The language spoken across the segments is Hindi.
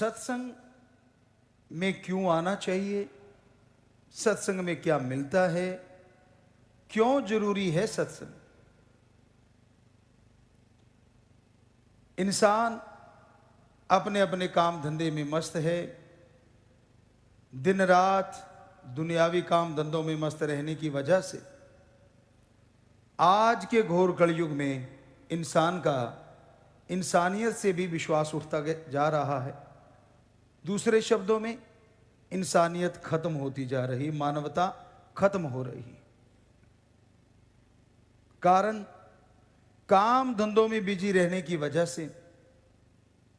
सत्संग में क्यों आना चाहिए, सत्संग में क्या मिलता है, क्यों जरूरी है सत्संग। इंसान अपने अपने काम धंधे में मस्त है, दिन रात दुनियावी काम धंधों में मस्त रहने की वजह से आज के घोर कलयुग में इंसान का इंसानियत से भी विश्वास उठता जा रहा है। दूसरे शब्दों में इंसानियत खत्म होती जा रही, मानवता खत्म हो रही। कारण काम धंधों में बिजी रहने की वजह से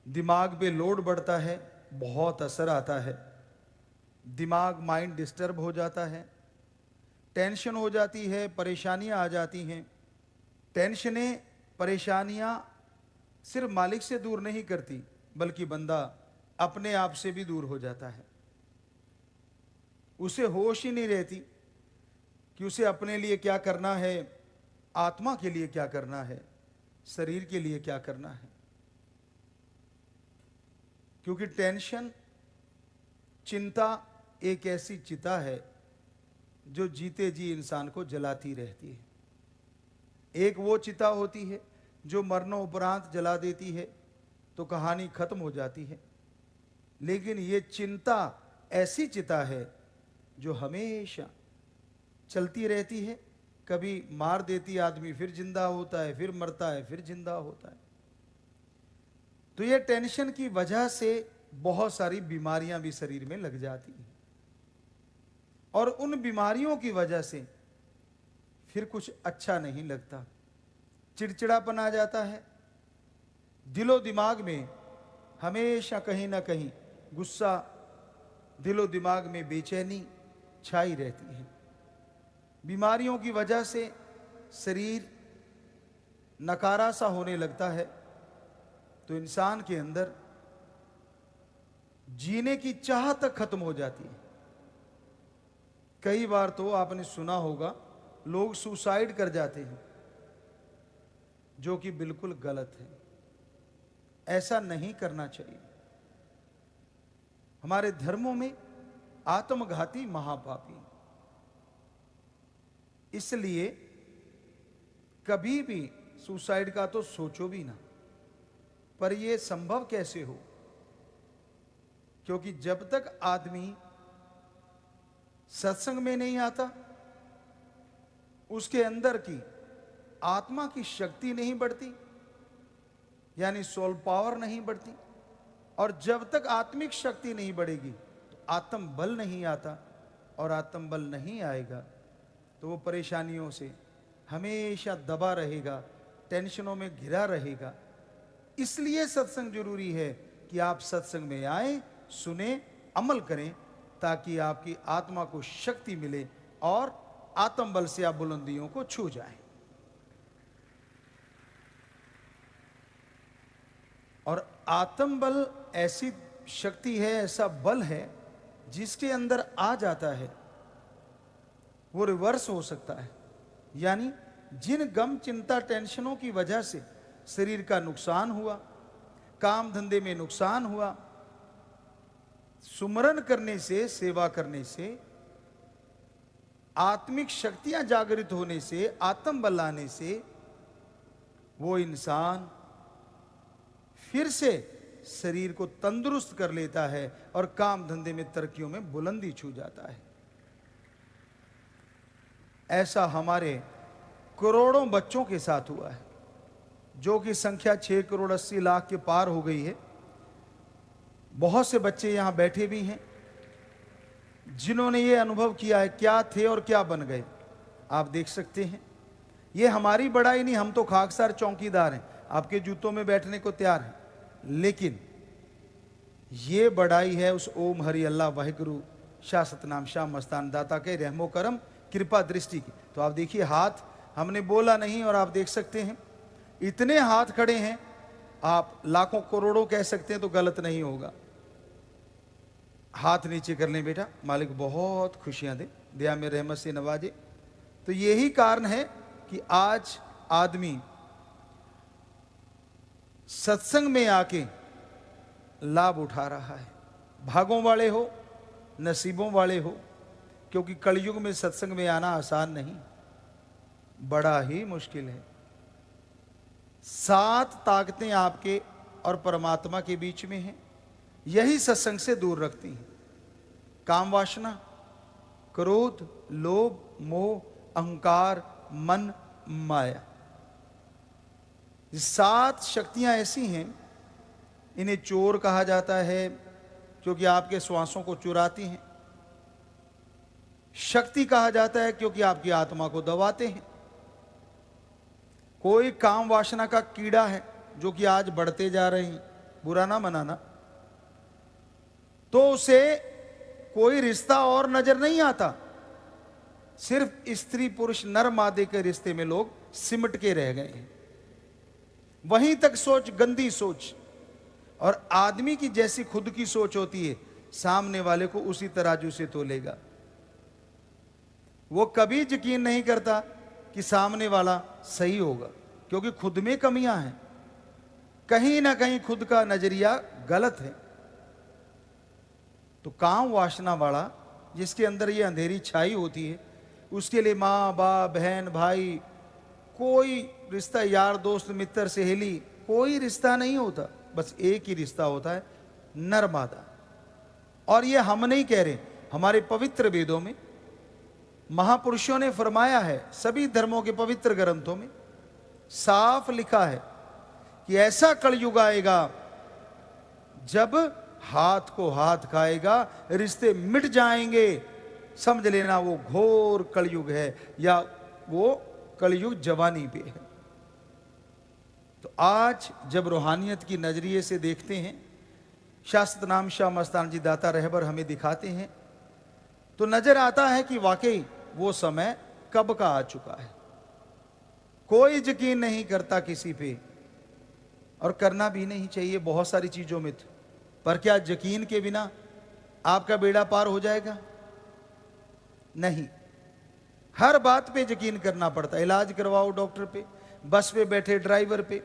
दिमाग पे लोड बढ़ता है, बहुत असर आता है, दिमाग माइंड डिस्टर्ब हो जाता है, टेंशन हो जाती है, परेशानियां आ जाती हैं। टेंशनें परेशानियां सिर्फ मालिक से दूर नहीं करती, बल्कि बंदा अपने आप से भी दूर हो जाता है। उसे होश ही नहीं रहती कि उसे अपने लिए क्या करना है, आत्मा के लिए क्या करना है, शरीर के लिए क्या करना है। क्योंकि टेंशन, चिंता एक ऐसी चिता है जो जीते जी इंसान को जलाती रहती है। एक वो चिता होती है जो मरणोपरांत जला देती है तो कहानी खत्म हो जाती है, लेकिन ये चिंता ऐसी चिता है जो हमेशा चलती रहती है। कभी मार देती आदमी, फिर जिंदा होता है, फिर मरता है, फिर जिंदा होता है। तो ये टेंशन की वजह से बहुत सारी बीमारियां भी शरीर में लग जाती हैं, और उन बीमारियों की वजह से फिर कुछ अच्छा नहीं लगता, चिड़चिड़ापन आ जाता है, दिलो दिमाग में हमेशा कहीं ना कहीं गुस्सा, दिलो दिमाग में बेचैनी छाई रहती है। बीमारियों की वजह से शरीर नकारा सा होने लगता है, तो इंसान के अंदर जीने की चाह तक खत्म हो जाती है। कई बार तो आपने सुना होगा लोग सुसाइड कर जाते हैं, जो कि बिल्कुल गलत है। ऐसा नहीं करना चाहिए। हमारे धर्मों में आत्मघाती महापापी, इसलिए कभी भी सुसाइड का तो सोचो भी ना। पर यह संभव कैसे हो? क्योंकि जब तक आदमी सत्संग में नहीं आता, उसके अंदर की आत्मा की शक्ति नहीं बढ़ती, यानी सोल पावर नहीं बढ़ती। और जब तक आत्मिक शक्ति नहीं बढ़ेगी तो आत्म बल नहीं आता, और आत्म बल नहीं आएगा तो वो परेशानियों से हमेशा दबा रहेगा, टेंशनों में घिरा रहेगा। इसलिए सत्संग जरूरी है कि आप सत्संग में आए, सुने, अमल करें, ताकि आपकी आत्मा को शक्ति मिले और आत्म बल से आप बुलंदियों को छू जाएं। और आत्म बल ऐसी शक्ति है, ऐसा बल है, जिसके अंदर आ जाता है वो रिवर्स हो सकता है। यानी जिन गम, चिंता, टेंशनों की वजह से शरीर का नुकसान हुआ, काम धंधे में नुकसान हुआ, सुमरन करने से, सेवा करने से, आत्मिक शक्तियां जागृत होने से, आत्म बल आने से वो इंसान फिर से शरीर को तंदुरुस्त कर लेता है और काम धंधे में, तरक्कियों में बुलंदी छू जाता है। ऐसा हमारे करोड़ों बच्चों के साथ हुआ है, जो कि संख्या 6 करोड़ 80 लाख के पार हो गई है। बहुत से बच्चे यहां बैठे भी हैं जिन्होंने ये अनुभव किया है, क्या थे और क्या बन गए। आप देख सकते हैं, ये हमारी बड़ाई नहीं, हम तो खाकसार चौकीदार हैं, आपके जूतों में बैठने को तैयार हैं, लेकिन ये बड़ाई है उस ओम हरि अल्लाह वाहिगुरु शाह सतनाम शाह मस्तान दाता के रहमो करम कृपा दृष्टि की। तो आप देखिए, हाथ हमने बोला नहीं और आप देख सकते हैं इतने हाथ खड़े हैं। आप लाखों करोड़ों कह सकते हैं तो गलत नहीं होगा। हाथ नीचे कर लें बेटा, मालिक बहुत खुशियां दे, दया में रहमत से नवाजे। तो यही कारण है कि आज आदमी सत्संग में आके लाभ उठा रहा है। भागों वाले हो, नसीबों वाले हो, क्योंकि कलयुग में सत्संग में आना आसान नहीं, बड़ा ही मुश्किल है। 7 ताकतें आपके और परमात्मा के बीच में हैं, यही सत्संग से दूर रखती हैं। काम वासना, क्रोध, लोभ, मोह, अहंकार, मन, माया। ये 7 शक्तियां ऐसी हैं, इन्हें चोर कहा जाता है क्योंकि आपके श्वासों को चुराती हैं। शक्ति कहा जाता है क्योंकि आपकी आत्मा को दबाते हैं। कोई काम वासना का कीड़ा है जो कि आज बढ़ते जा रहे हैं, बुरा ना मनाना, तो उसे कोई रिश्ता और नजर नहीं आता। सिर्फ स्त्री पुरुष नर मादे के रिश्ते में लोग सिमट के रह गए हैं। वहीं तक सोच, गंदी सोच। और आदमी की जैसी खुद की सोच होती है, सामने वाले को उसी तराजू से तोलेगा। वो कभी यकीन नहीं करता कि सामने वाला सही होगा, क्योंकि खुद में कमियां हैं, कहीं ना कहीं खुद का नजरिया गलत है। तो काम वासना वाला, जिसके अंदर ये अंधेरी छाई होती है, उसके लिए माँ बाप, बहन भाई, कोई रिश्ता, यार दोस्त, मित्र, सहेली, कोई रिश्ता नहीं होता। बस एक ही रिश्ता होता है, नर मादा। और ये हम नहीं कह रहे, हमारे पवित्र वेदों में महापुरुषों ने फरमाया है, सभी धर्मों के पवित्र ग्रंथों में साफ लिखा है कि ऐसा कलयुग आएगा जब हाथ को हाथ खाएगा, रिश्ते मिट जाएंगे। समझ लेना वो घोर कलयुग है, या वो कलयुग जवानी पे है। तो आज जब रूहानियत की नजरिए से देखते हैं, शास्त्र नाम शाह मस्तान जी दाता रहबर हमें दिखाते हैं, तो नजर आता है कि वाकई वो समय कब का आ चुका है। कोई यकीन नहीं करता किसी पे, और करना भी नहीं चाहिए बहुत सारी चीजों में। पर क्या यकीन के बिना आपका बेड़ा पार हो जाएगा? नहीं, हर बात पे यकीन करना पड़ता है। इलाज करवाओ डॉक्टर पे, बस पे बैठे ड्राइवर पे,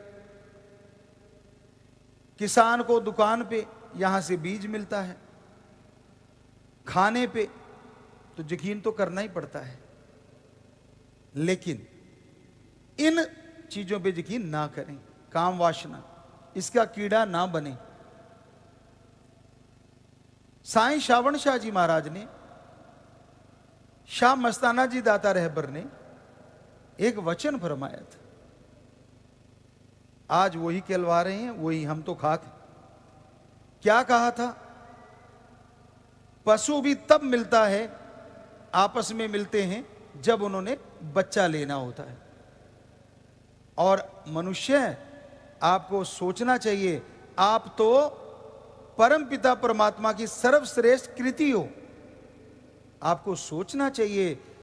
किसान को दुकान पे यहां से बीज मिलता है, खाने पे, तो यकीन तो करना ही पड़ता है। लेकिन इन चीजों पे यकीन ना करें। काम वासना, इसका कीड़ा ना बने। साईं श्रावण शाह जी महाराज ने, शाह मस्ताना जी दाता रहबर ने एक वचन फरमाया था, आज वही कहलवा रहे हैं, वही हम तो खाक। क्या कहा था? पशु भी तब मिलता है, आपस में मिलते हैं जब उन्होंने बच्चा लेना होता है। और मनुष्य, आपको सोचना चाहिए, आप तो परम पिता परमात्मा की सर्वश्रेष्ठ कृति हो। आपको सोचना चाहिए